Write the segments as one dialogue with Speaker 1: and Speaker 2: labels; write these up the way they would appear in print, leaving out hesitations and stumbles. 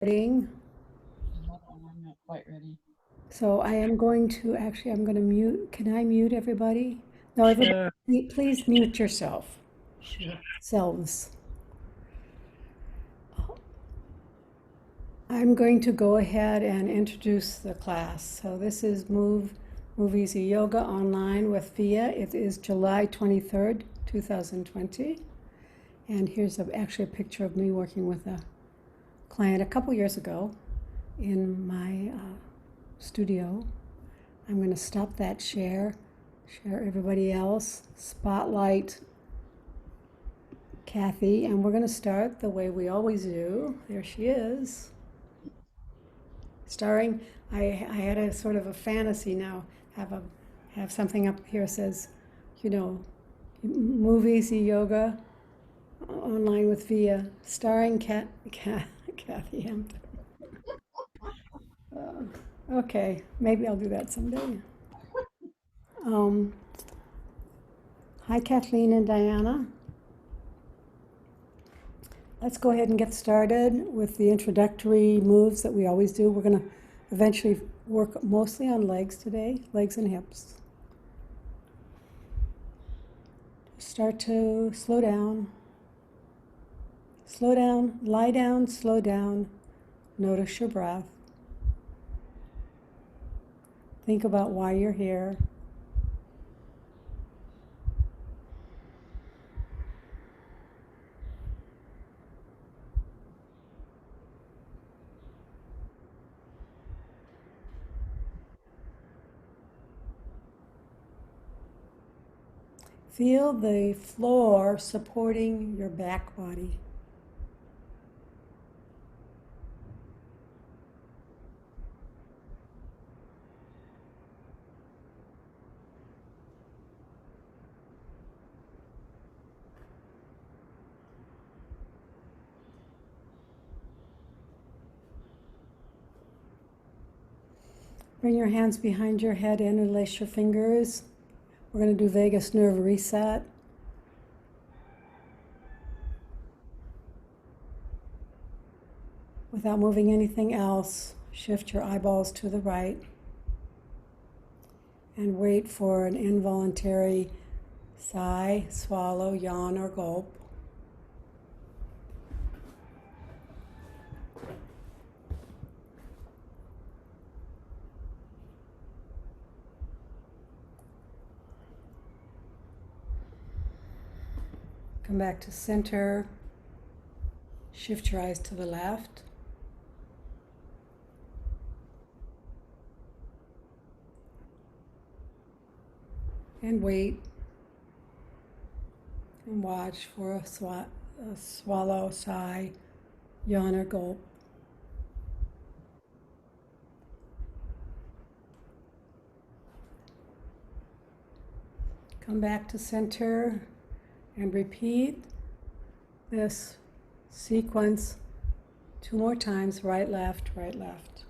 Speaker 1: Recording.
Speaker 2: Hold on, I'm not quite ready.
Speaker 1: So I am going to, actually, I'm going to mute. Can I mute everybody? No, everybody,
Speaker 2: Sure,
Speaker 1: please mute yourself.
Speaker 2: sure.
Speaker 1: Selves. I'm going to go ahead and introduce the class. So this is Move Easy Yoga online with Via. It is July 23rd, 2020. And here's actually a picture of me working with a client a couple years ago in my studio. I'm going to stop that share everybody else, spotlight Kathy, and we're going to start the way we always do. There she is. Starring, I had a sort of a fantasy now, have a have something up here says, you know, movies, yoga, online with Via, starring Kathy Hampton. Okay, maybe I'll do that someday. Um, Hi, Kathleen and Diana. Let's go ahead and get started with the introductory moves that we always do. We're going to eventually work mostly on legs today, legs and hips. Start to slow down. Slow down, lie down, slow down. Notice your breath. Think about why you're here. Feel the floor supporting your back body. Bring your hands behind your head, interlace your fingers. We're going to do vagus nerve reset. Without moving anything else, shift your eyeballs to the right and wait for an involuntary sigh, swallow, yawn, or gulp. Come back to center. Shift your eyes to the left. And wait and watch for a swallow, sigh, yawn, or gulp. Come back to center and repeat this sequence 2 more times, right, left, right, left.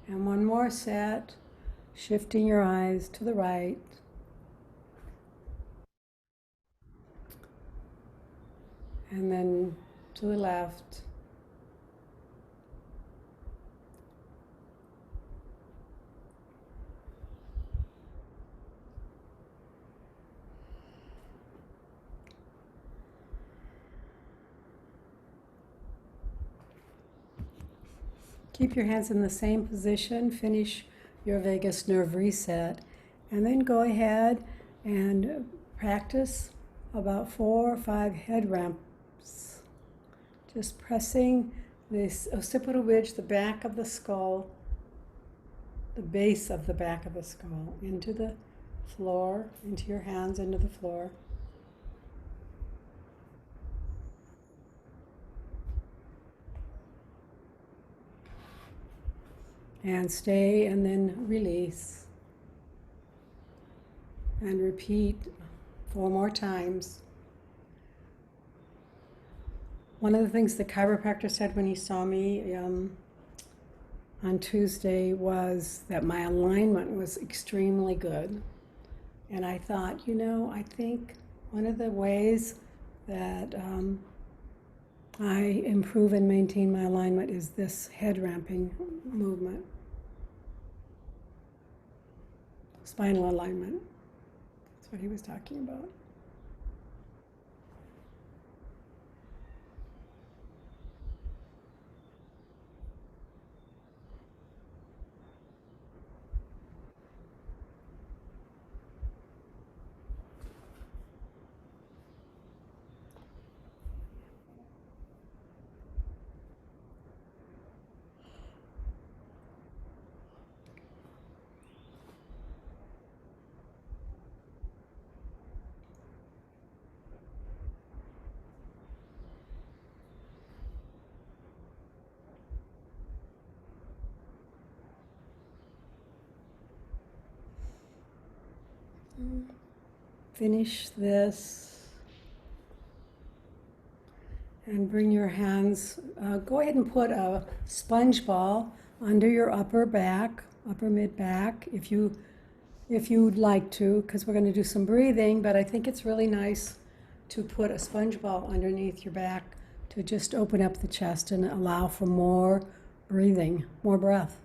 Speaker 1: And one more set, shifting your eyes to the right. And then to the left. Keep your hands in the same position, finish your vagus nerve reset, and then go ahead and practice about 4 or 5 head ramps. Just pressing this occipital ridge, the back of the skull, the base of the back of the skull, into the floor, into your hands, into the floor. And stay and then release. And repeat 4 more times. One of the things the chiropractor said when he saw me on Tuesday was that my alignment was extremely good. And I thought, I think one of the ways that I improve and maintain my alignment is this head ramping movement. Spinal alignment. That's what he was talking about. Finish this and bring your hands, go ahead and put a sponge ball under your upper mid back if you'd like to, because we're going to do some breathing, but I think it's really nice to put a sponge ball underneath your back to just open up the chest and allow for more breathing, more breath.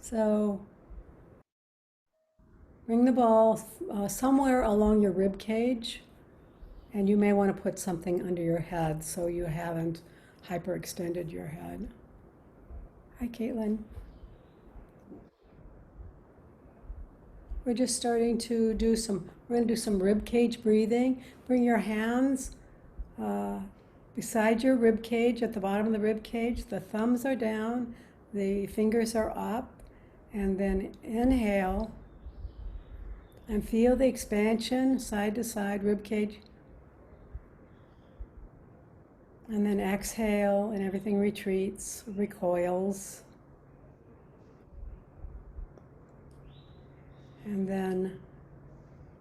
Speaker 1: So bring the ball somewhere along your rib cage, and you may want to put something under your head so you haven't hyperextended your head. Hi, Caitlin. We're just starting to we're going to do some rib cage breathing. Bring your hands beside your rib cage, at the bottom of the rib cage. The thumbs are down, the fingers are up, and then inhale and feel the expansion side to side, rib cage. And then exhale and everything retreats, recoils. And then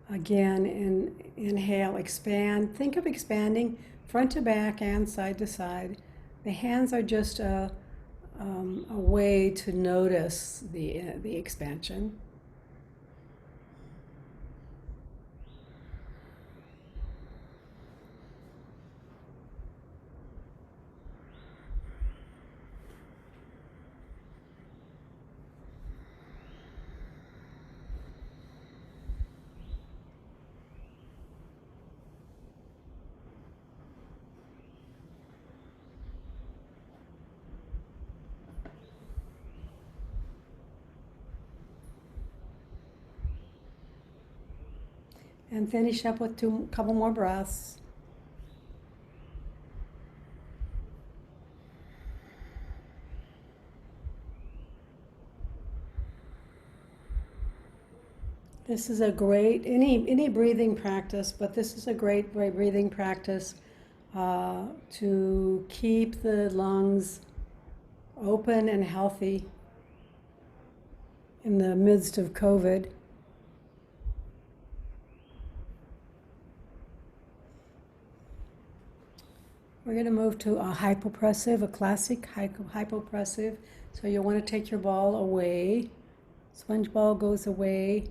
Speaker 1: again, inhale, expand. Think of expanding front to back and side to side. The hands are just a way to notice the expansion. And finish up with a couple more breaths. This is a great, any breathing practice, but this is a great breathing practice to keep the lungs open and healthy in the midst of COVID. We're going to move to a hypopressive, a classic hypopressive. So you'll want to take your ball away. Sponge ball goes away.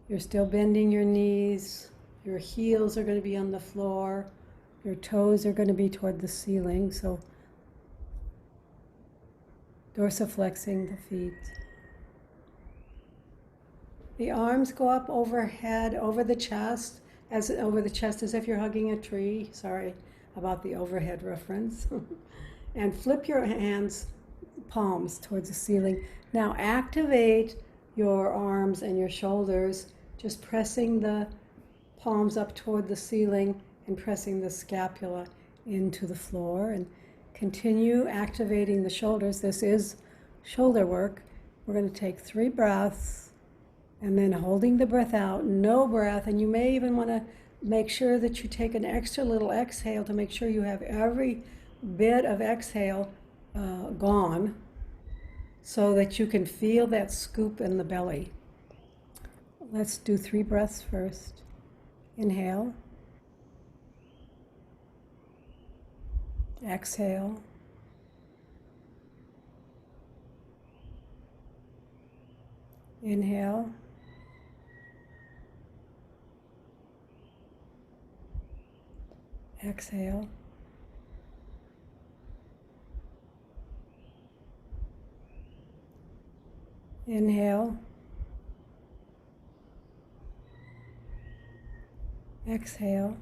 Speaker 1: You're still bending your knees. Your heels are going to be on the floor. Your toes are going to be toward the ceiling. So dorsiflexing the feet. The arms go up overhead, over the chest as if you're hugging a tree. Sorry about the overhead reference. And flip your hands, palms towards the ceiling. Now activate your arms and your shoulders, just pressing the palms up toward the ceiling and pressing the scapula into the floor. And continue activating the shoulders. This is shoulder work. We're going to take 3 breaths. And then holding the breath out, no breath. And you may even want to make sure that you take an extra little exhale to make sure you have every bit of exhale gone so that you can feel that scoop in the belly. Let's do 3 breaths first. Inhale. Exhale. Inhale. Exhale. Inhale. Exhale.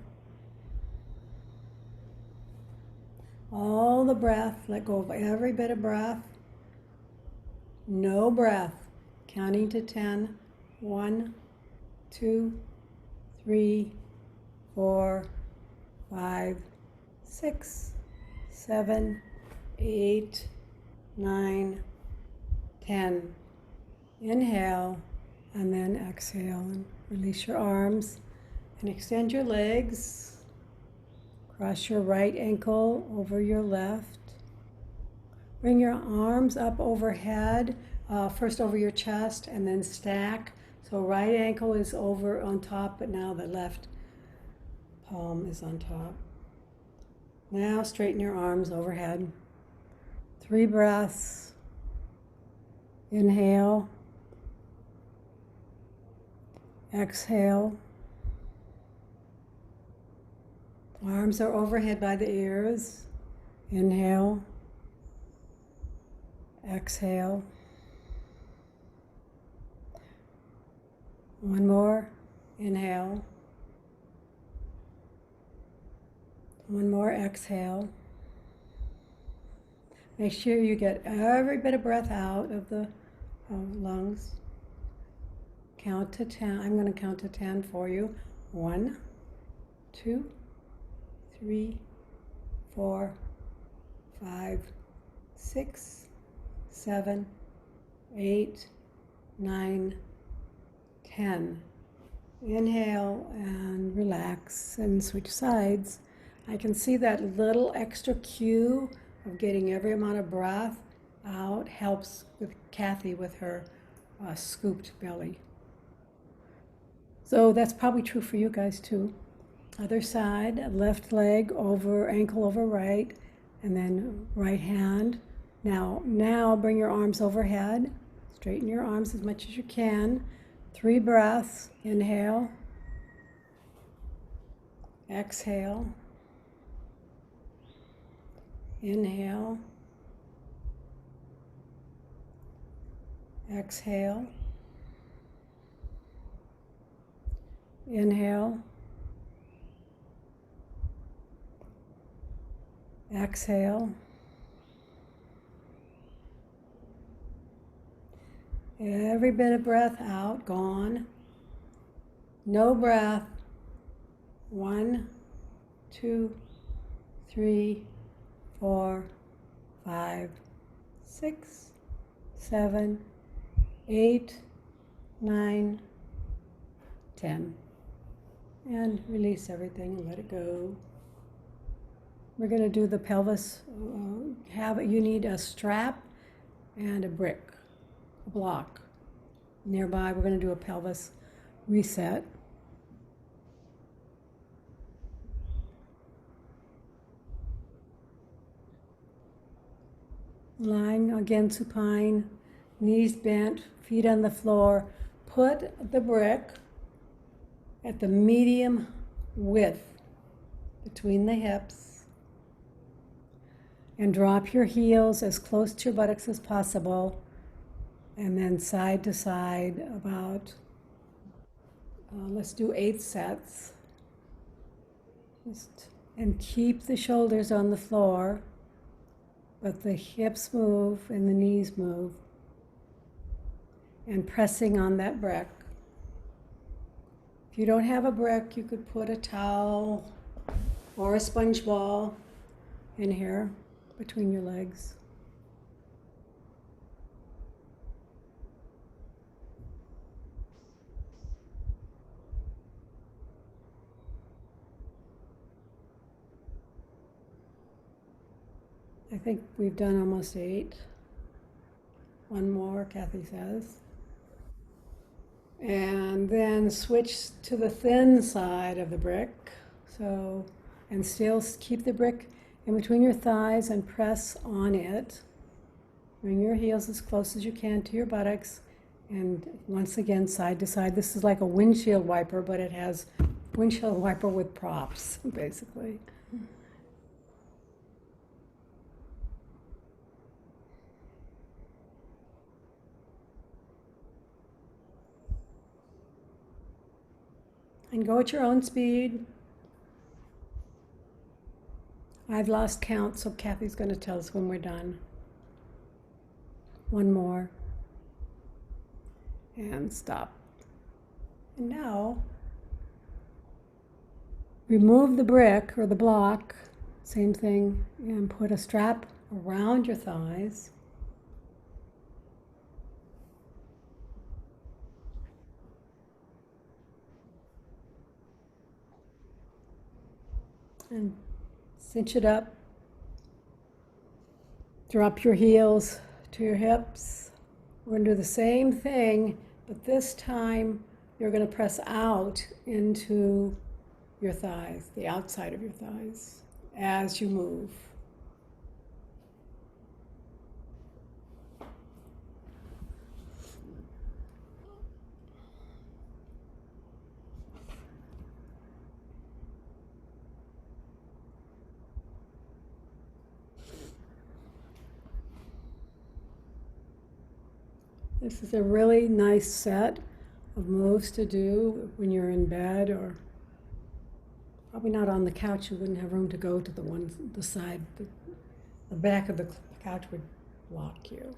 Speaker 1: All the breath, let go of every bit of breath. No breath. Counting to 10. 1, 2, 3, 4, 5, 6, 7, 8, 9, 10. Inhale and then exhale and release your arms and extend your legs. Cross your right ankle over your left. Bring your arms up overhead, first over your chest and then stack. So right ankle is over on top, but now the left palm is on top. Now straighten your arms overhead. 3 breaths. Inhale. Exhale. Arms are overhead by the ears. Inhale. Exhale. One more. Inhale. One more. Exhale. Make sure you get every bit of breath out of the lungs. Count to 10. I'm going to count to 10 for you. 1, 2, 3, 4, 5, 6, 7, 8, 9, 10. Inhale and relax and switch sides. I can see that little extra cue of getting every amount of breath out helps with Kathy with her scooped belly. So that's probably true for you guys too. Other side, left leg over, ankle over right, and then right hand. Now bring your arms overhead. Straighten your arms as much as you can. 3 breaths. Inhale. Exhale. Inhale. Exhale. Inhale. Exhale. Every bit of breath out, gone. No breath. 1, 2, 3, 4, 5, 6, 7, 8, 9, 10. And release everything and let it go. We're going to do the pelvis. You need a strap and a brick, a block. Nearby, we're going to do a pelvis reset. Lying again supine, knees bent, feet on the floor. Put the brick at the medium width between the hips and drop your heels as close to your buttocks as possible, and then side to side about, let's do 8 sets. And keep the shoulders on the floor, but the hips move and the knees move. And pressing on that brick. If you don't have a brick, you could put a towel or a sponge ball in here between your legs. I think we've done almost 8. One more, Kathy says. And then switch to the thin side of the brick. So, and still keep the brick in between your thighs and press on it. Bring your heels as close as you can to your buttocks. And once again, side to side. This is like a windshield wiper, but it has windshield wiper with props, basically. And go at your own speed. I've lost count, so Kathy's going to tell us when we're done. One more. And stop. And now, remove the brick or the block, same thing, and put a strap around your thighs. And cinch it up. Drop your heels to your hips. We're going to do the same thing, but this time you're going to press out into your thighs, the outside of your thighs, as you move. This is a really nice set of moves to do when you're in bed, or probably not on the couch. You wouldn't have room to go to the side. The back of the couch would block you.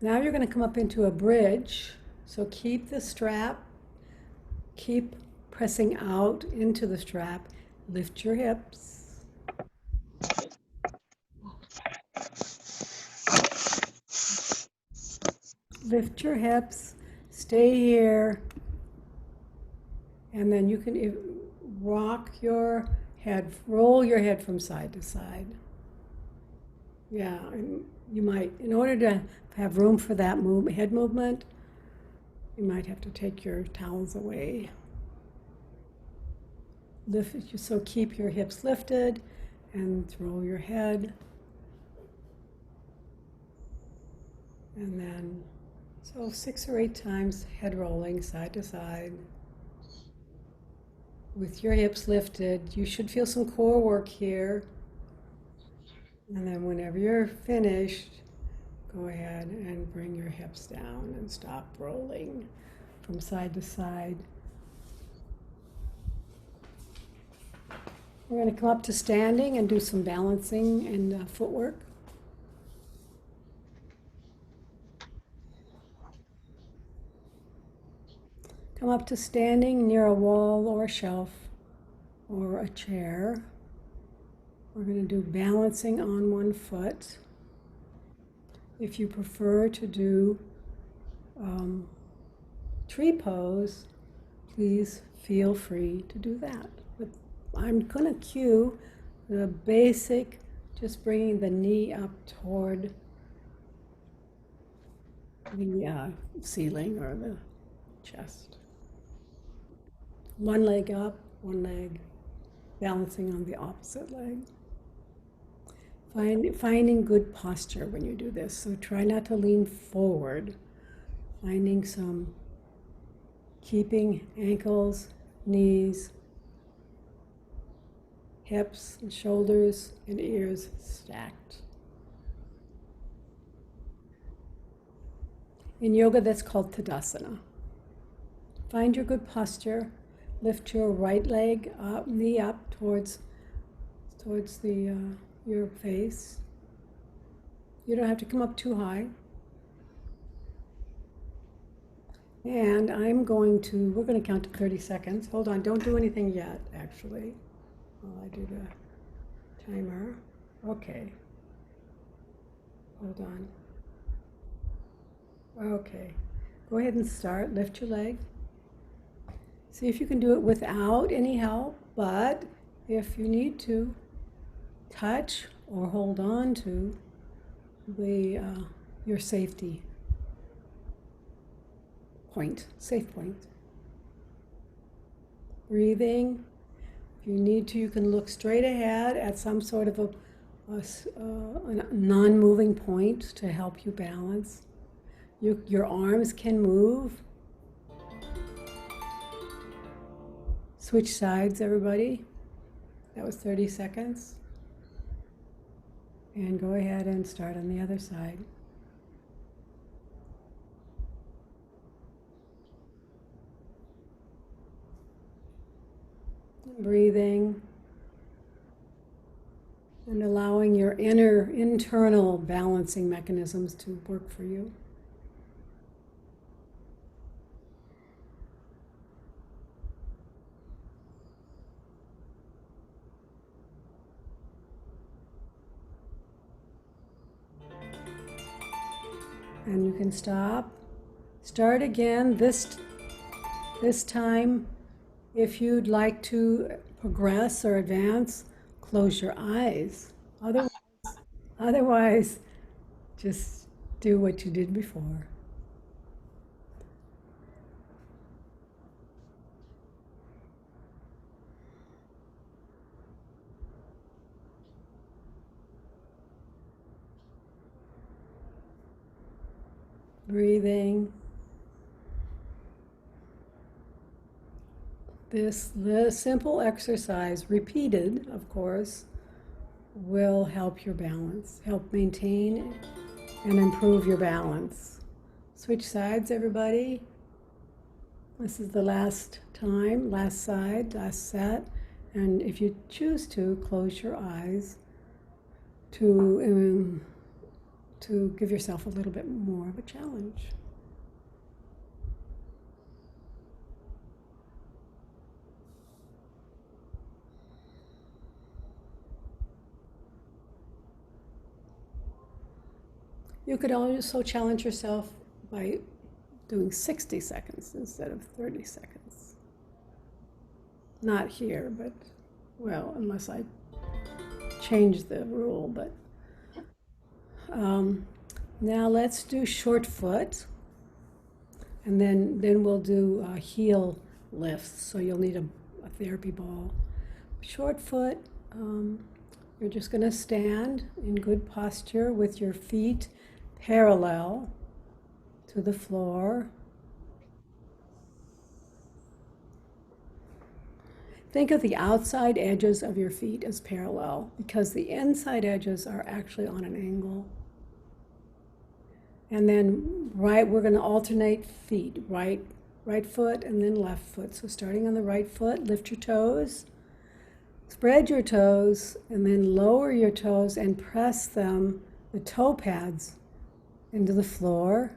Speaker 1: Now you're going to come up into a bridge. So keep the strap, keep pressing out into the strap. Lift your hips. Lift your hips, stay here, and then you can rock your head, roll your head from side to side. Yeah, and you might, in order to have room for that head movement, you might have to take your towels away. So keep your hips lifted and roll your head. And then, so 6 or 8 times head rolling side to side. With your hips lifted, you should feel some core work here. And then whenever you're finished, go ahead and bring your hips down and stop rolling from side to side. We're going to come up to standing and do some balancing and footwork. Come up to standing near a wall or a shelf or a chair. We're going to do balancing on one foot. If you prefer to do tree pose, please feel free to do that. But I'm going to cue the basic, just bringing the knee up toward the ceiling or the chest. One leg up, one leg balancing on the opposite leg. Finding good posture when you do this. So try not to lean forward. Finding some, keeping ankles, knees, hips, and shoulders, and ears stacked. In yoga, that's called Tadasana. Find your good posture. Lift your right leg up, knee up towards your face. You don't have to come up too high. And we're going to count to 30 seconds. Hold on, don't do anything yet, actually, while I do the timer. Okay. Hold on. Okay. Go ahead and start. Lift your leg. See if you can do it without any help, but if you need to, touch or hold on to the your safety point, safe point. Breathing. If you need to, you can look straight ahead at some sort of a non-moving point to help you balance. Your arms can move. Switch sides, everybody. That was 30 seconds. And go ahead and start on the other side. Breathing and allowing your internal balancing mechanisms to work for you. And you can stop. Start again. This time, if you'd like to progress or advance, close your eyes. Otherwise, just do what you did before. Breathing. This simple exercise, repeated, of course, will help your balance, help maintain and improve your balance. Switch sides, everybody. This is the last time, last side, last set. And if you choose to, close your eyes to give yourself a little bit more of a challenge. You could also challenge yourself by doing 60 seconds instead of 30 seconds. Not here, but, well, unless I change the rule, but. Now let's do short foot, and then we'll do heel lifts, so you'll need a therapy ball. Short foot, you're just going to stand in good posture with your feet parallel to the floor. Think of the outside edges of your feet as parallel because the inside edges are actually on an angle. And then we're going to alternate feet, right foot and then left foot. So starting on the right foot, lift your toes, spread your toes, and then lower your toes and press them, the toe pads, into the floor.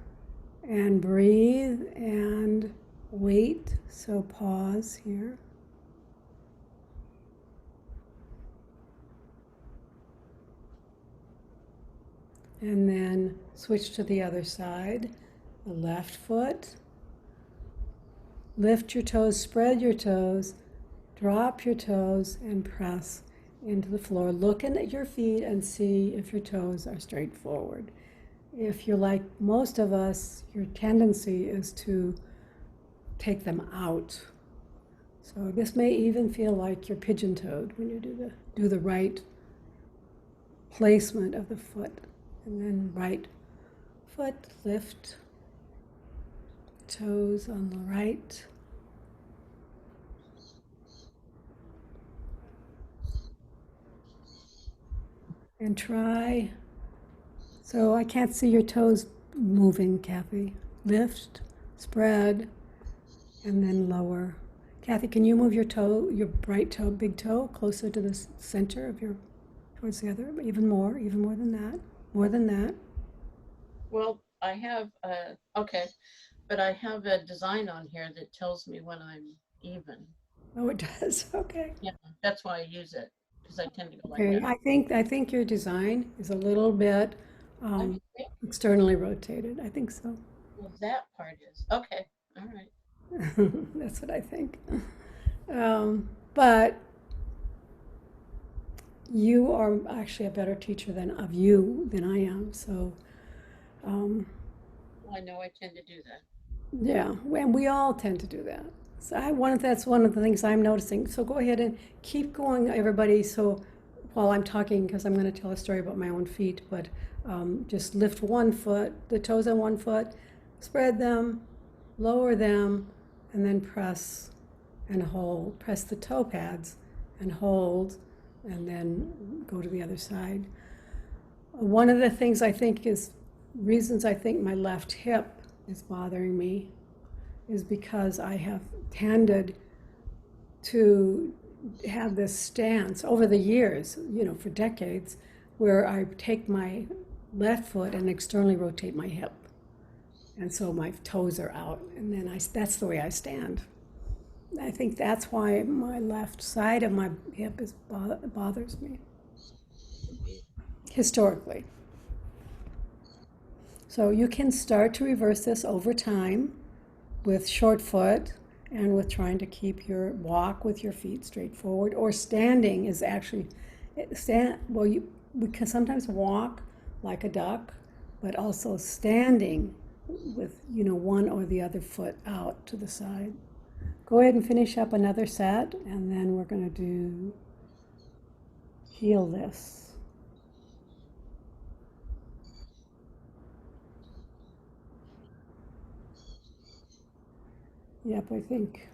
Speaker 1: And breathe and wait. So pause here. And then switch to the other side, the left foot. Lift your toes, spread your toes, drop your toes, and press into the floor. Looking at your feet and see if your toes are straight forward. If you're like most of us, your tendency is to take them out. So this may even feel like you're pigeon-toed when you do the right placement of the foot. And then right foot, lift, toes on the right. And try. So I can't see your toes moving, Kathy. Lift, spread, and then lower. Kathy, can you move your right toe, big toe, closer to the center of towards the other? Even more than that. More than that.
Speaker 2: Well, I have okay, but I have a design on here that tells me when I'm even.
Speaker 1: Oh, it does. Okay.
Speaker 2: Yeah, that's why I use it because I tend to go like
Speaker 1: Okay.
Speaker 2: that.
Speaker 1: I think your design is a little bit
Speaker 2: Okay.
Speaker 1: externally rotated. I think so.
Speaker 2: Well, that part is okay. All right.
Speaker 1: That's what I think. But you are actually a better teacher of you than I am. So, um,
Speaker 2: I know I tend to do that.
Speaker 1: yeah, and we all tend to do that. So that's one of the things I'm noticing. So go ahead and keep going, everybody. So while I'm talking, because I'm going to tell a story about my own feet, but just lift one foot, the toes on one foot, spread them, lower them, and then press and hold. Press the toe pads and hold, and then go to the other side. One of the things I think is reasons I think my left hip is bothering me is because I have tended to have this stance over the years, for decades, where I take my left foot and externally rotate my hip. And so my toes are out, and then that's the way I stand. I think that's why my left side of my hip bothers me historically. So you can start to reverse this over time with short foot and with trying to keep your walk with your feet straight forward, or standing is actually we can sometimes walk like a duck, but also standing with one or the other foot out to the side. Go ahead and finish up another set, and then we're going to do heel lifts. Yep, I think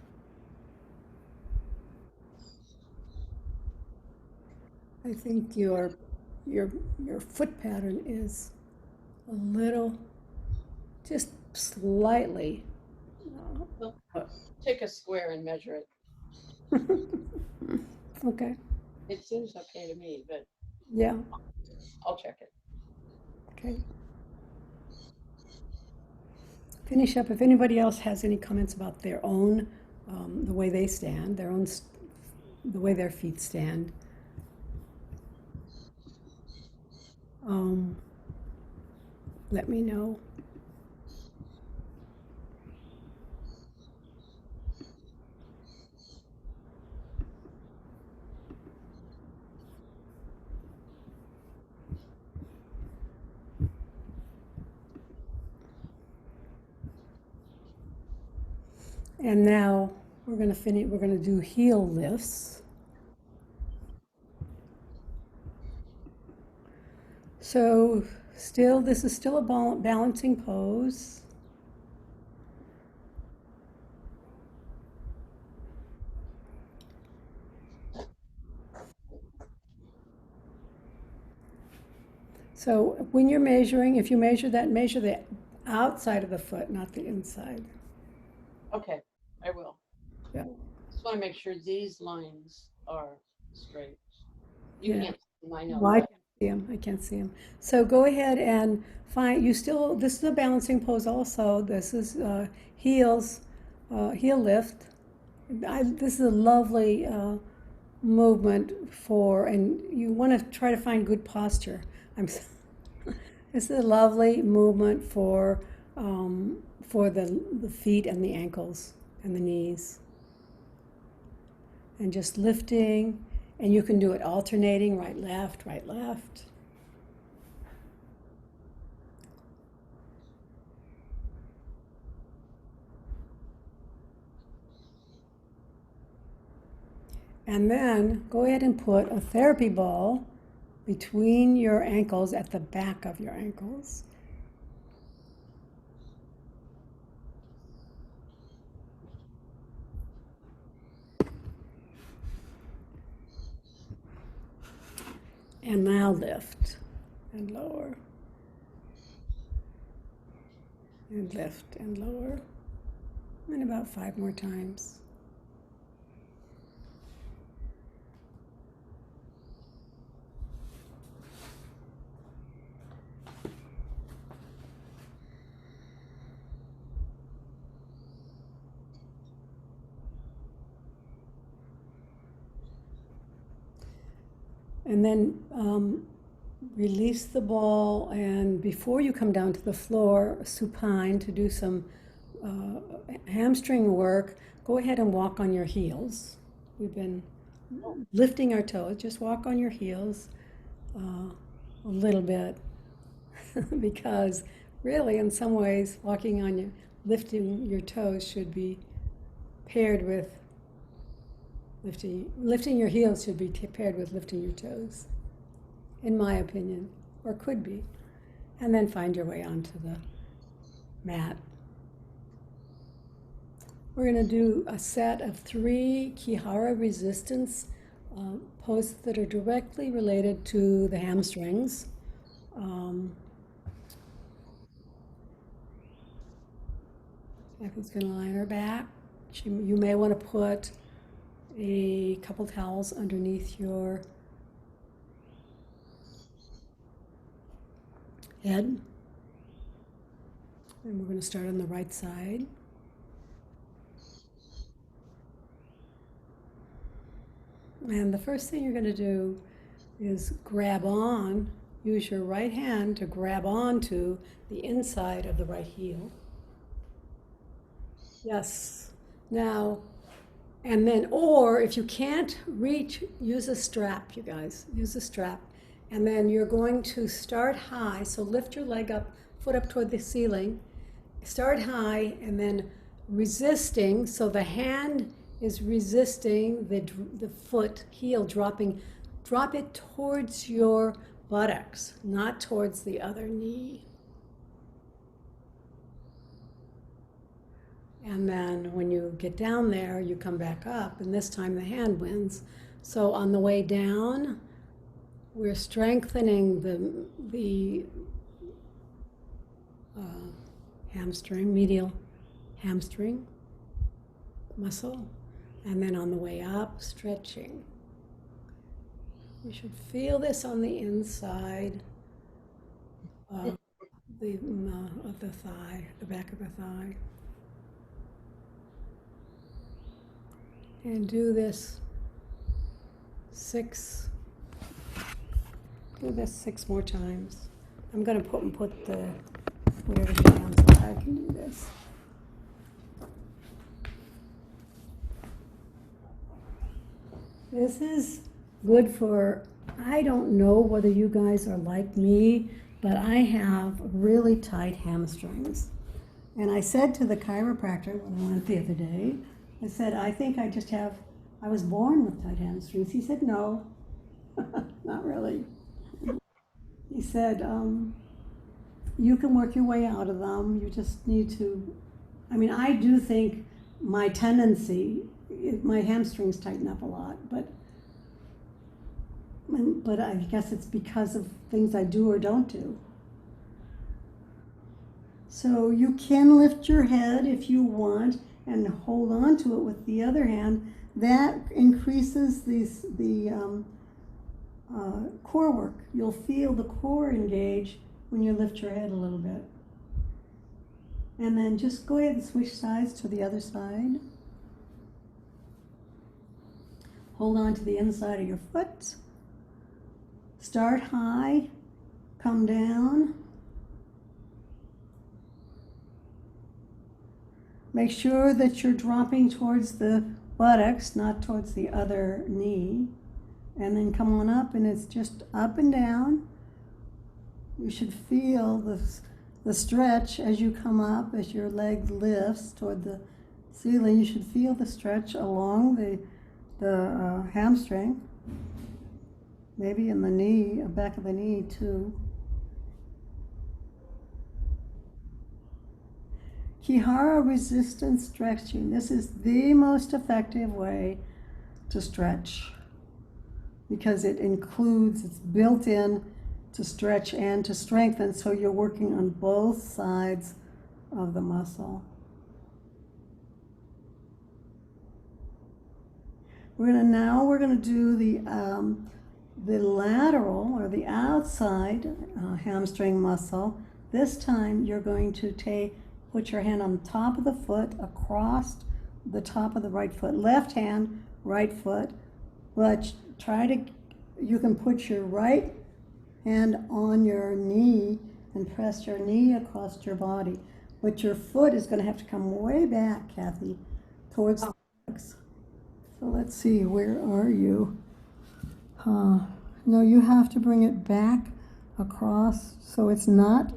Speaker 1: your foot pattern is a little, just slightly.
Speaker 2: Well, take a square and measure it.
Speaker 1: Okay.
Speaker 2: It seems okay to me, but
Speaker 1: Yeah.
Speaker 2: I'll check it.
Speaker 1: Okay. Finish up. If anybody else has any comments about their own, the way they stand, the way their feet stand, let me know. And now we're going to finish. We're going to do heel lifts. So this is still a balancing pose. So when you're measuring, if you measure the outside of the foot, not the inside.
Speaker 2: Okay, I will.
Speaker 1: Yeah.
Speaker 2: Just want to make sure these lines are straight. You
Speaker 1: Yeah.
Speaker 2: can't see them, I know.
Speaker 1: Well, I can't see them. I can't see them. So go ahead and this is a balancing pose also. This is heel lift. This is a lovely movement and you want to try to find good posture. This is a lovely movement for the feet and the ankles and the knees. And just lifting, and you can do it alternating, right, left, right, left. And then go ahead and put a therapy ball between your ankles at the back of your ankles. And now lift and lower. And lift and lower. And about 5 more times. And then release the ball, and before you come down to the floor, supine, to do some hamstring work, go ahead and walk on your heels. We've been lifting our toes. Just walk on your heels a little bit because really, in some ways, lifting your toes should be paired with lifting your heels should be paired with lifting your toes, in my opinion, or could be. And then find your way onto the mat. We're going to do a set of 3 Ki-Hara Resistance poses that are directly related to the hamstrings. Becky's going to lie on her back. You may want to put a couple towels underneath your head. And we're going to start on the right side. And the first thing you're going to do is use your right hand to grab onto the inside of the right heel. Yes. Now, and then, or if you can't reach, use a strap, you guys. Use a strap. And then you're going to start high. So lift your leg up, foot up toward the ceiling. Start high and then resisting. So the hand is resisting the foot, heel dropping. Drop it towards your buttocks, not towards the other knee. And then when you get down there, you come back up, and this time the hand wins. So on the way down, we're strengthening the hamstring, medial hamstring muscle. And then on the way up, stretching. You should feel this on the inside of the thigh, the back of the thigh. And do this 6 more times. I'm going to put everything down so I can do this. This is good for, I don't know whether you guys are like me, but I have really tight hamstrings. And I said to the chiropractor when I went the other day, I said, I think I was born with tight hamstrings. He said, no, not really. He said, you can work your way out of them. You just need to, I do think my hamstrings tighten up a lot, but I guess it's because of things I do or don't do. So you can lift your head if you want and hold on to it with the other hand. That increases the core work. You'll feel the core engage when you lift your head a little bit. And then just go ahead and switch sides to the other side. Hold on to the inside of your foot. Start high, come down. Make sure that you're dropping towards the buttocks, not towards the other knee. And then come on up, and it's just up and down. You should feel the stretch as you come up, as your leg lifts toward the ceiling. You should feel the stretch along the hamstring, maybe in the knee, back of the knee too. Ki-Hara Resistance Stretching. This is the most effective way to stretch because it's built in to stretch and to strengthen, so you're working on both sides of the muscle. We're going to do the lateral or the outside hamstring muscle. This time you're going to put your hand on the top of the foot across the top of the right foot. Left hand, right foot. But you can put your right hand on your knee and press your knee across your body. But your foot is going to have to come way back, Kathy, towards the legs. So let's see, where are you? No, you have to bring it back across so it's not,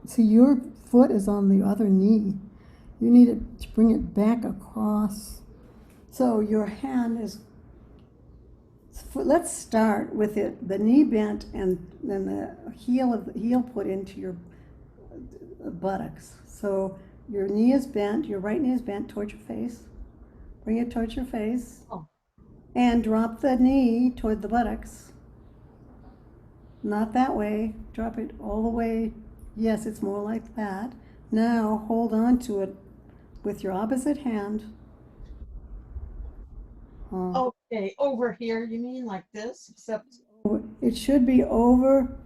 Speaker 1: see, your foot is on the other knee. You need to bring it back across. So your hand is, let's start with it, the knee bent and then the heel put into your buttocks. So your knee is bent, your right knee is bent towards your face. Bring it towards your face.
Speaker 2: Oh.
Speaker 1: And drop the knee toward the buttocks. Not that way. Drop it all the way. Yes, it's more like that. Now hold on to it with your opposite hand.
Speaker 2: Okay, over here, you mean like this, except
Speaker 1: It should be over,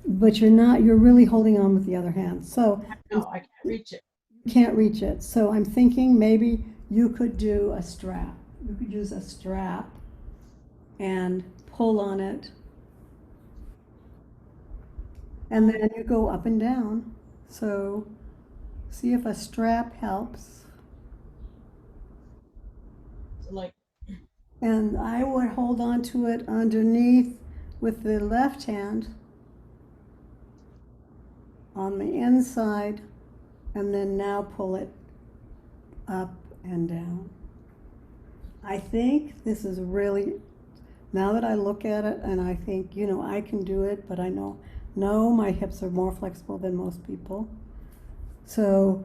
Speaker 1: but you're really holding on with the other hand. So
Speaker 2: no, I can't reach it.
Speaker 1: you can't reach it. So I'm thinking maybe you could do a strap. You could use a strap and pull on it. And then you go up and down. So see if a strap helps.
Speaker 2: Like,
Speaker 1: And I would hold on to it underneath with the left hand on the inside, and then now pull it up and down. I think this is really, now that I look at it and I think, you know, I can do it, but I know my hips are more flexible than most people. So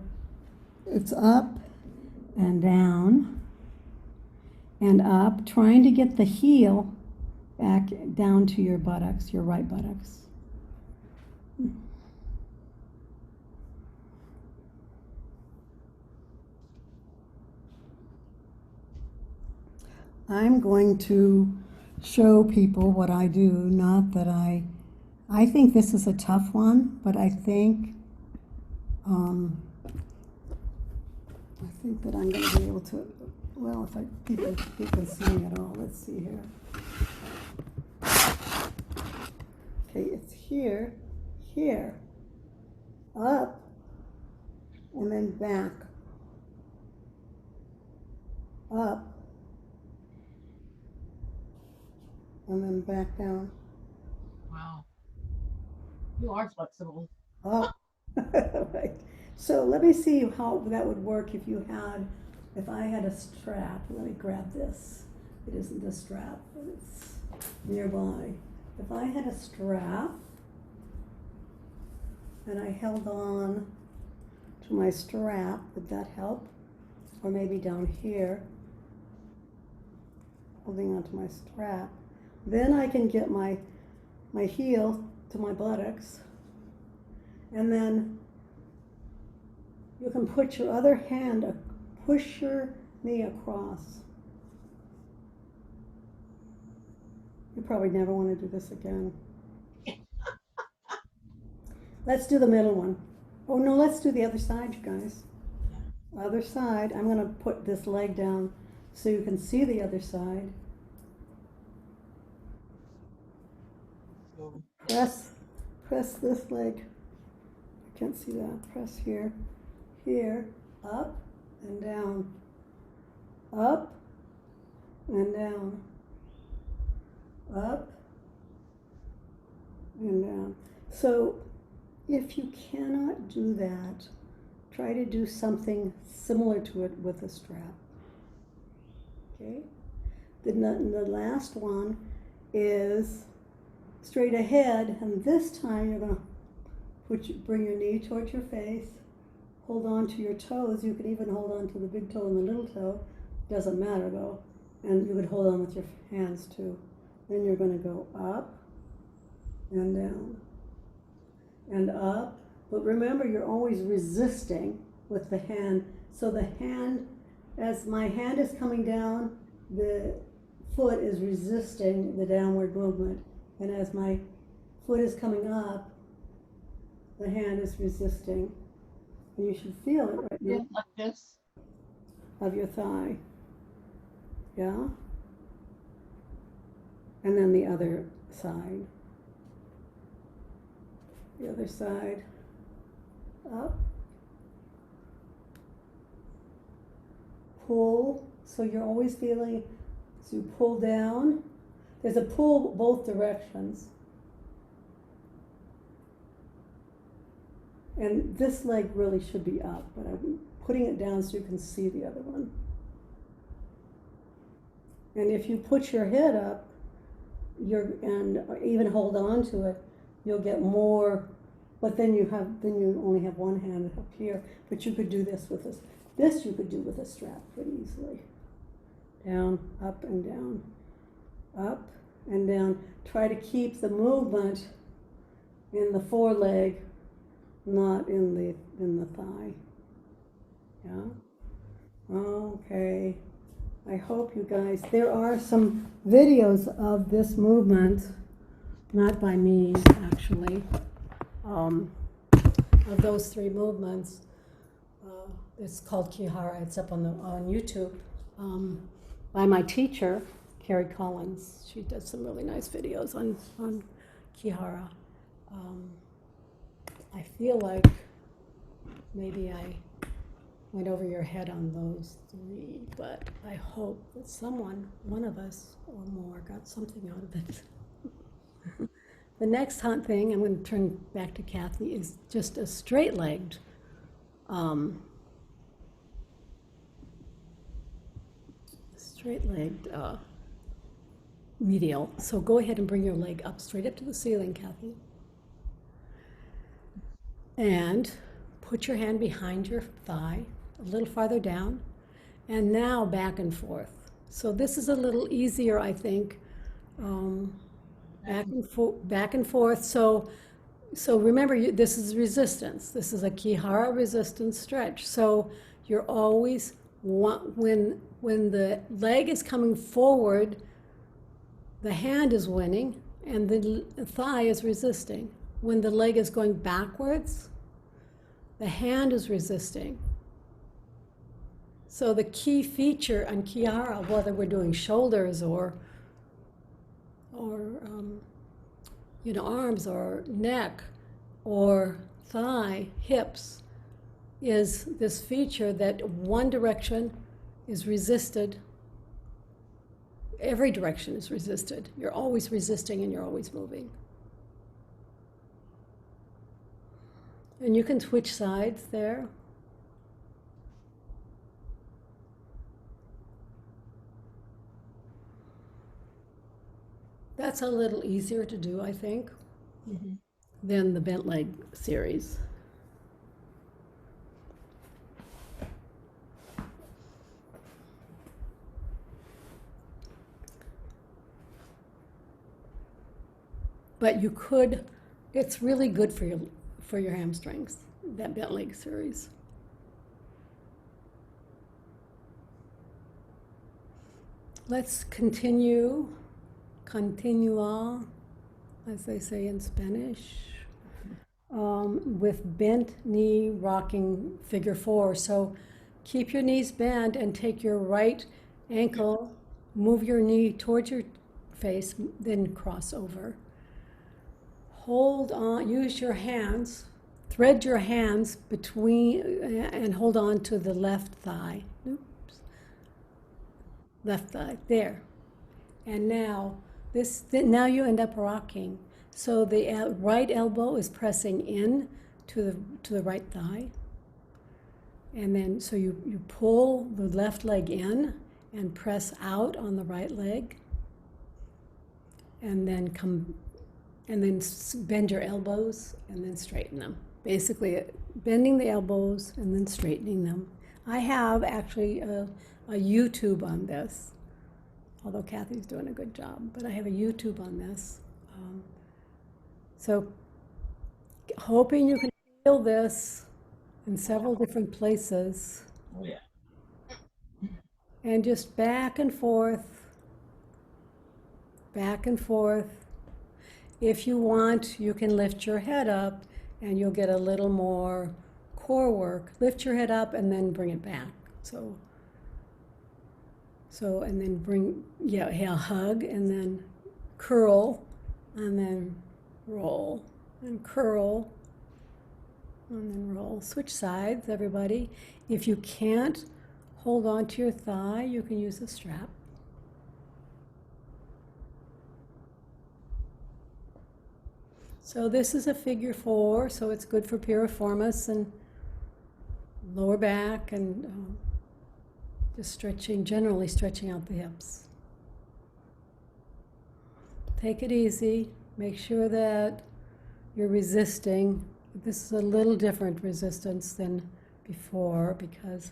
Speaker 1: it's up and down and up, trying to get the heel back down to your buttocks, your right buttocks. I'm going to show people what I do, not that I think this is a tough one, but I think that I'm going to be able to, well, if people can see me at all, let's see here. Okay, it's here, up, and then back, up, and then back down.
Speaker 2: wow. You are flexible.
Speaker 1: Up. Right. So let me see how that would work if I had a strap. Let me grab this. It isn't a strap, but it's nearby. If I had a strap and I held on to my strap, would that help? Or maybe down here, holding onto my strap. Then I can get my heel to my buttocks, and then you can put your other hand, push your knee across. You probably never want to do this again. Let's do the middle one. Oh no, let's do the other side, you guys. Other side. I'm going to put this leg down so you can see the other side. Press this leg. I can't see that. Press here, up and down, up and down, up and down. So if you cannot do that, try to do something similar to it with a strap. Okay? The last one is straight ahead, and this time you're going to bring your knee towards your face, hold on to your toes. You can even hold on to the big toe and the little toe. Doesn't matter though. And you could hold on with your hands too. Then you're going to go up and down and up. But remember, you're always resisting with the hand. So the hand, as my hand is coming down, the foot is resisting the downward movement. And as my foot is coming up, the hand is resisting. And you should feel it right now.
Speaker 2: Like this?
Speaker 1: Of your thigh. Yeah? And then the other side. The other side. Up pull, so you're always feeling, so you pull down. There's a pull both directions. And this leg really should be up, but I'm putting it down so you can see the other one. And if you put your head up, and even hold on to it, you'll get more, but then you only have one hand up here, but you could do this with this. This you could do with a strap pretty easily. Down, up and down, up and down. Try to keep the movement in the foreleg, not in the thigh. Yeah? Okay. I hope you guys, there are some videos of this movement, not by me actually, of those three movements. It's called Ki-Hara. It's up on YouTube by my teacher, Carrie Collins. She does some really nice videos on Ki-Hara. I feel like maybe I went over your head on those three, but I hope that one of us or more, got something out of it. The next thing, I'm going to turn back to Kathy, is just a straight-legged medial. So go ahead and bring your leg up, straight up to the ceiling, Kathy. And put your hand behind your thigh, a little farther down, and now back and forth. So this is a little easier, I think. Back and forth. So remember, this is resistance. This is a Ki-Hara resistance stretch. So you're always, when the leg is coming forward, the hand is winning and the thigh is resisting. When the leg is going backwards, the hand is resisting. So the key feature on Ki-Hara, whether we're doing shoulders or arms or neck or thigh, hips, is this feature that one direction is resisted. Every direction is resisted. You're always resisting and you're always moving. And you can switch sides there. That's a little easier to do, I think, than the bent leg series. But you could, it's really good for your hamstrings, that bent leg series. Let's continua, as they say in Spanish, with bent knee rocking figure 4. So keep your knees bent and take your right ankle, move your knee towards your face, then cross over. Hold on, use your hands, thread your hands between, and hold on to the left thigh. Oops. Left thigh, there. And now, now you end up rocking. So the right elbow is pressing in to the right thigh. And then, so you pull the left leg in and press out on the right leg. And then bend your elbows and then straighten them. Basically, bending the elbows and then straightening them. I have actually a YouTube on this, although Kathy's doing a good job, but I have a YouTube on this. So hoping you can feel this in several different places.
Speaker 2: Oh, yeah.
Speaker 1: And just back and forth, back and forth. If you want, you can lift your head up and you'll get a little more core work. Lift your head up and then bring it back. So and then hug and then curl and then roll and curl and then roll. Switch sides, everybody. If you can't Hold on to your thigh. You can use a strap. So this is a figure 4, so it's good for piriformis and lower back and just stretching, generally stretching out the hips. Take it easy. Make sure that you're resisting. This is a little different resistance than before because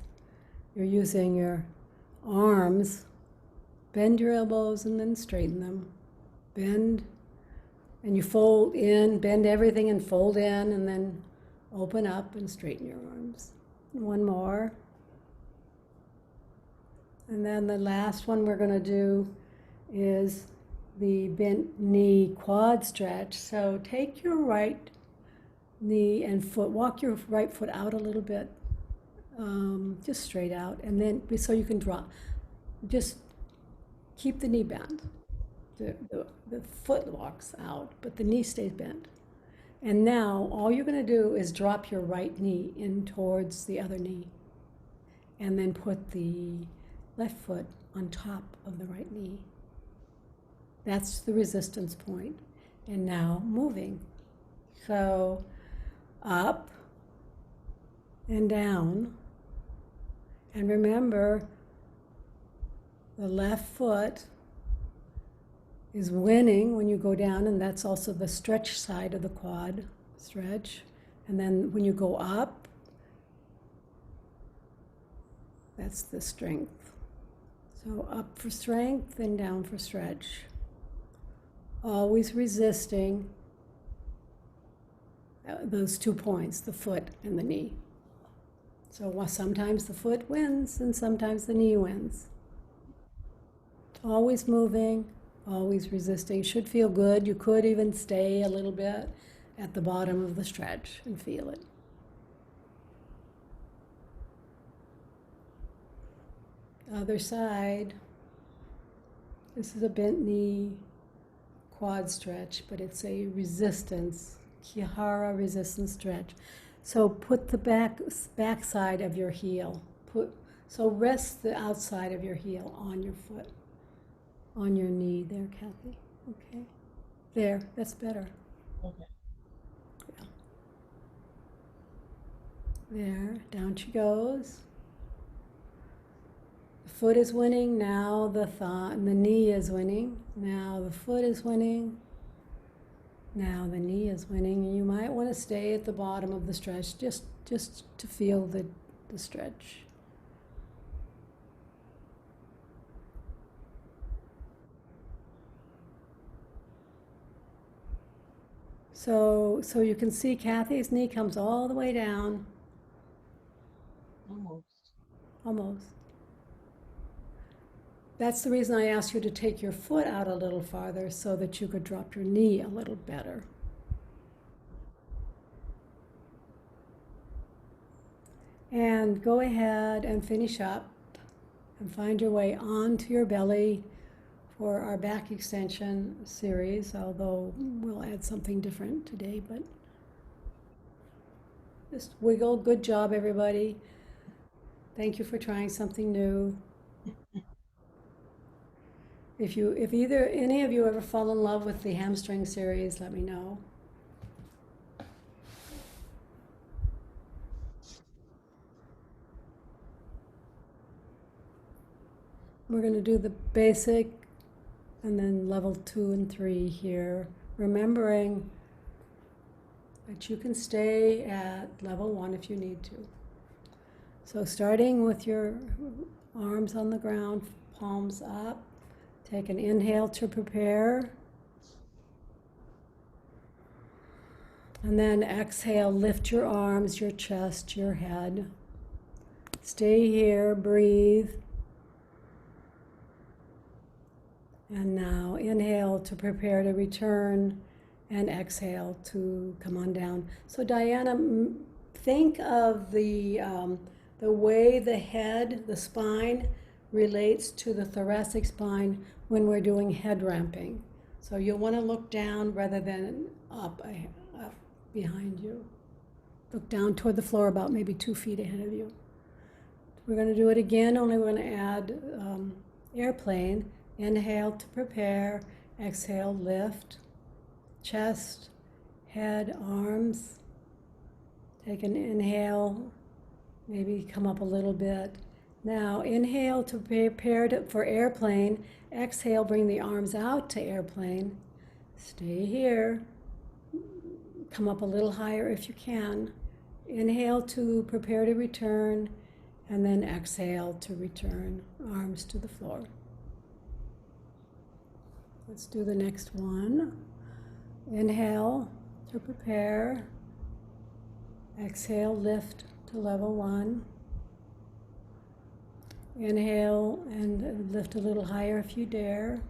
Speaker 1: you're using your arms. Bend your elbows and then straighten them. Bend. And you fold in, bend everything and fold in, and then open up and straighten your arms. One more. And then the last one we're going to do is the bent knee quad stretch. So take your right knee and foot, walk your right foot out a little bit, just straight out, and then so you can drop. Just keep the knee bent. The foot walks out, but the knee stays bent. And now all you're going to do is drop your right knee in towards the other knee, and then put the left foot on top of the right knee. That's the resistance point. And now moving. So up and down. And remember, the left foot is winning when you go down, and that's also the stretch side of the quad stretch. And then when you go up, that's the strength. So up for strength and down for stretch. Always resisting those 2 points, the foot and the knee. So sometimes the foot wins and sometimes the knee wins. Always moving, always resisting. Should feel good. You could even stay a little bit at the bottom of the stretch and feel it. Other side. This is a bent knee quad stretch, but it's a resistance, Ki-Hara Resistance Stretch. So put the back side of your heel. So rest the outside of your heel on your foot, on your knee there, Kathy. Okay. There, that's better.
Speaker 2: Okay.
Speaker 1: Yeah. There, down she goes. The foot is winning, now the knee is winning. Now the foot is winning. Now the knee is winning. You might want to stay at the bottom of the stretch just to feel the stretch. So you can see Kathy's knee comes all the way down. Almost. That's the reason I asked you to take your foot out a little farther so that you could drop your knee a little better. And go ahead and finish up and find your way onto your belly for our back extension series, although we'll add something different today, but just wiggle. Good job, everybody. Thank you for trying something new. If any of you ever fall in love with the hamstring series, let me know. We're going to do the basic and then level 2 and 3 here, remembering that you can stay at level 1 if you need to. So starting with your arms on the ground, palms up, take an inhale to prepare. And then exhale, lift your arms, your chest, your head. Stay here, breathe. And now inhale to prepare to return, and exhale to come on down. So Diana, think of the way the head, the spine, relates to the thoracic spine when we're doing head ramping. So you'll want to look down rather than up behind you. Look down toward the floor about maybe 2 feet ahead of you. We're going to do it again, only we're going to add airplane. Inhale to prepare, exhale, lift, chest, head, arms. Take an inhale, maybe come up a little bit. Now inhale to prepare for airplane, exhale, bring the arms out to airplane. Stay here, come up a little higher if you can. Inhale to prepare to return, and then exhale to return, arms to the floor. Let's do the next one. Inhale to prepare. Exhale, lift to level 1. Inhale and lift a little higher if you dare.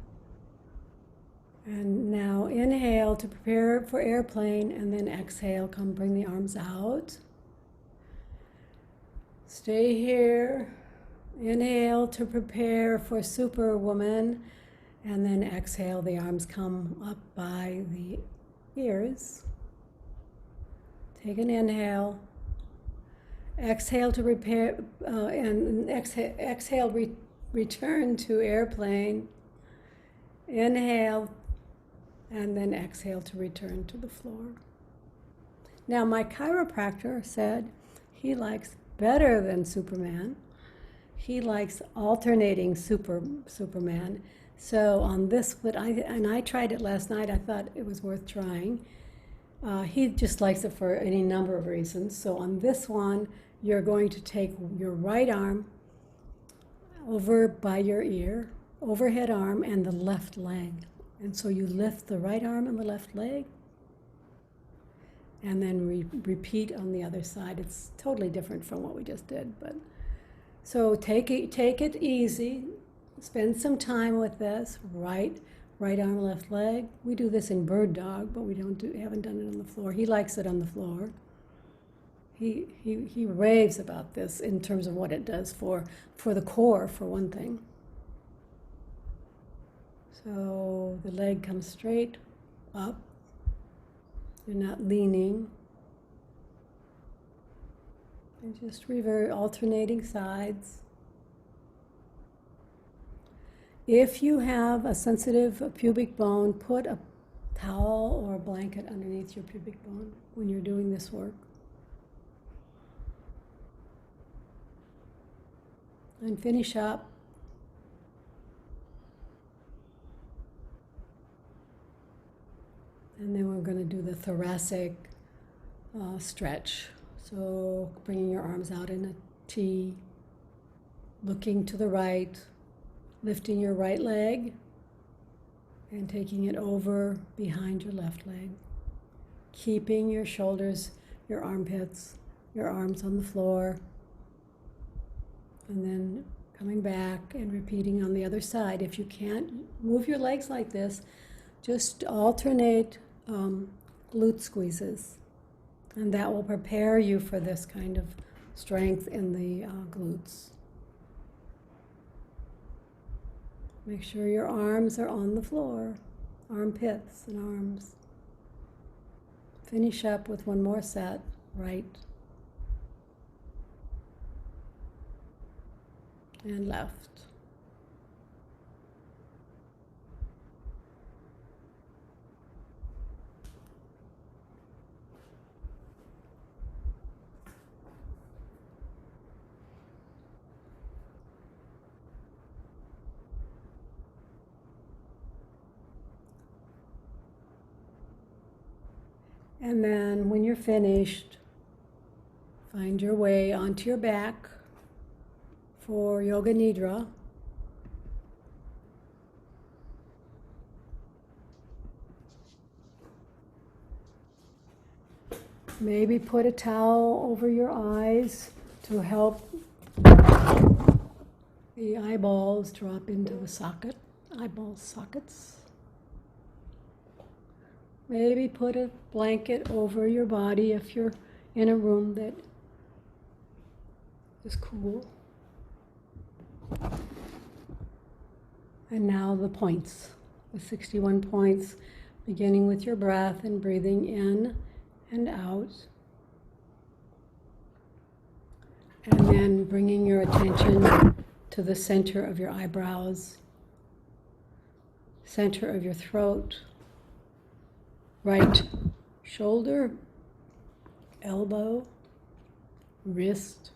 Speaker 1: And now inhale to prepare for airplane, and then exhale, come bring the arms out. Stay here. Inhale to prepare for superwoman, and then exhale, the arms come up by the ears. Take an inhale. Exhale to prepare, and exhale, return to airplane. Inhale, and then exhale to return to the floor. Now, my chiropractor said he likes better than Superman. He likes alternating Superman. So on this, I tried it last night. I thought it was worth trying. He just likes it for any number of reasons. So on this one, you're going to take your right arm over by your ear, overhead arm, and the left leg. And so you lift the right arm and the left leg, and then repeat on the other side. It's totally different from what we just did. But so take it easy. Spend some time with this. Right arm, left leg. We do this in bird dog, but we haven't done it on the floor. He likes it on the floor. He raves about this in terms of what it does for the core, for one thing. So the leg comes straight up. You're not leaning. And just alternating sides. If you have a sensitive pubic bone, put a towel or a blanket underneath your pubic bone when you're doing this work. And finish up. And then we're going to do the thoracic stretch. So bringing your arms out in a T, looking to the right, lifting your right leg, and taking it over behind your left leg. Keeping your shoulders, your armpits, your arms on the floor. And then coming back and repeating on the other side. If you can't move your legs like this, just alternate glute squeezes. And that will prepare you for this kind of strength in the glutes. Make sure your arms are on the floor, armpits and arms. Finish up with one more set, right and left. And then when you're finished, find your way onto your back for Yoga Nidra. Maybe put a towel over your eyes to help the eyeballs drop into the eyeball sockets. Maybe put a blanket over your body if you're in a room that is cool. And now the points, the 61 points, beginning with your breath and breathing in and out. And then bringing your attention to the center of your eyebrows, center of your throat, right shoulder, elbow, wrist,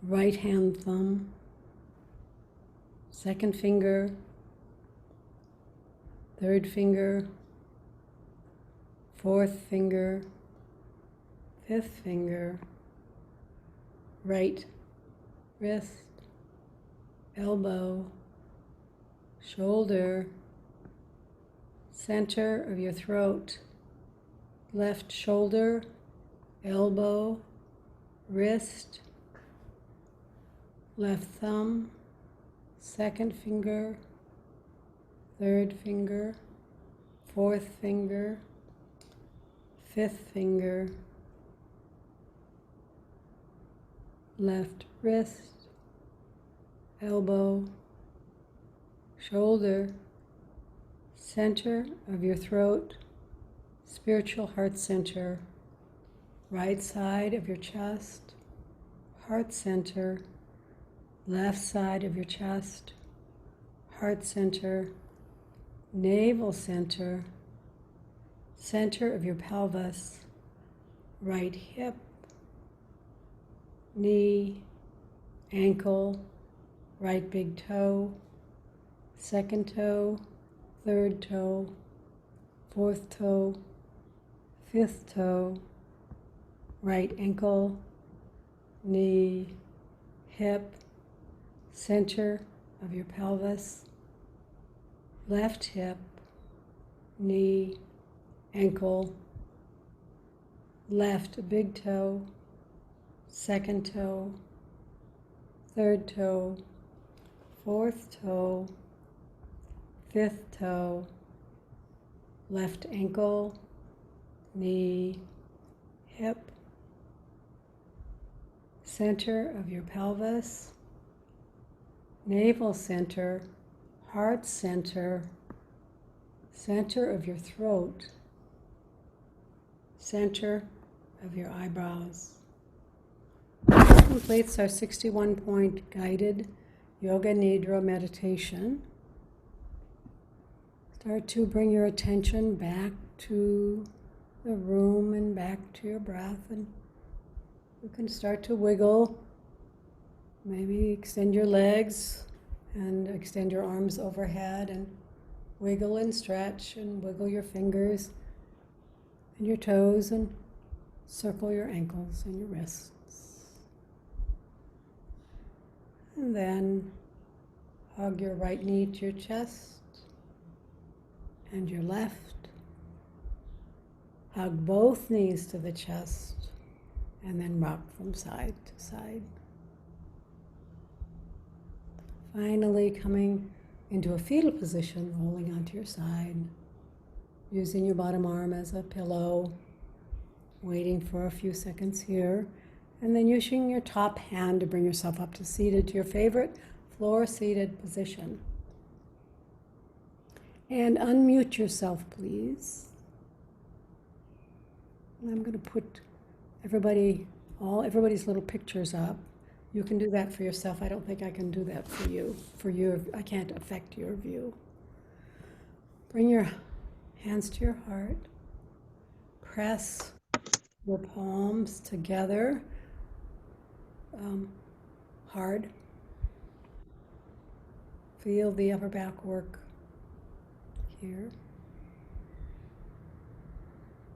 Speaker 1: right hand thumb, second finger, third finger, fourth finger, fifth finger, right wrist, elbow, shoulder, center of your throat, left shoulder, elbow, wrist, left thumb, second finger, third finger, fourth finger, fifth finger, left wrist, elbow, shoulder, center of your throat, spiritual heart center, right side of your chest, heart center, left side of your chest, heart center, navel center, center of your pelvis, right hip, knee, ankle, right big toe, second toe, third toe, fourth toe, fifth toe, right ankle, knee, hip, center of your pelvis, left hip, knee, ankle, left big toe, second toe, third toe, fourth toe, fifth toe, left ankle, knee, hip, center of your pelvis, navel center, heart center, center of your throat, center of your eyebrows. This completes our 61-point guided Yoga Nidra meditation. Start to bring your attention back to the room and back to your breath, and you can start to wiggle. Maybe extend your legs and extend your arms overhead and wiggle and stretch and wiggle your fingers and your toes and circle your ankles and your wrists. And then hug your right knee to your chest and your left. Hug both knees to the chest and then rock from side to side. Finally coming into a fetal position, rolling onto your side, using your bottom arm as a pillow, waiting for a few seconds here, and then using your top hand to bring yourself up to seated, to your favorite floor-seated position. And unmute yourself, please. And I'm going to put everybody's little pictures up. You can do that for yourself. I don't think I can do that for you. I can't affect your view. Bring your hands to your heart. Press your palms together, hard. Feel the upper back work here.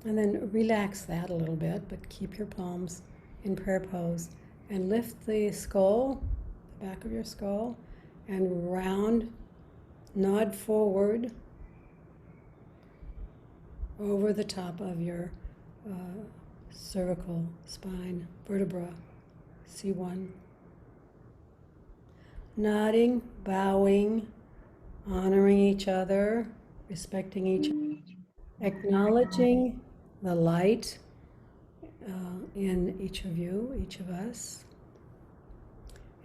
Speaker 1: And then relax that a little bit, but keep your palms in prayer pose. And lift the skull, the back of your skull, and round, nod forward over the top of your cervical spine, vertebra, C1. Nodding, bowing, honoring each other, respecting each other, acknowledging the light in each of you, each of us,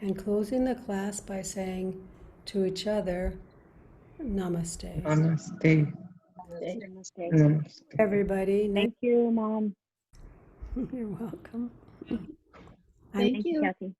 Speaker 1: and closing the class by saying to each other, Namaste.
Speaker 3: Namaste.
Speaker 4: Namaste.
Speaker 3: Namaste.
Speaker 1: Everybody,
Speaker 4: Thank you, Mom.
Speaker 1: You're welcome.
Speaker 2: Yeah.
Speaker 1: I'm
Speaker 3: Thank you.
Speaker 4: Kathy.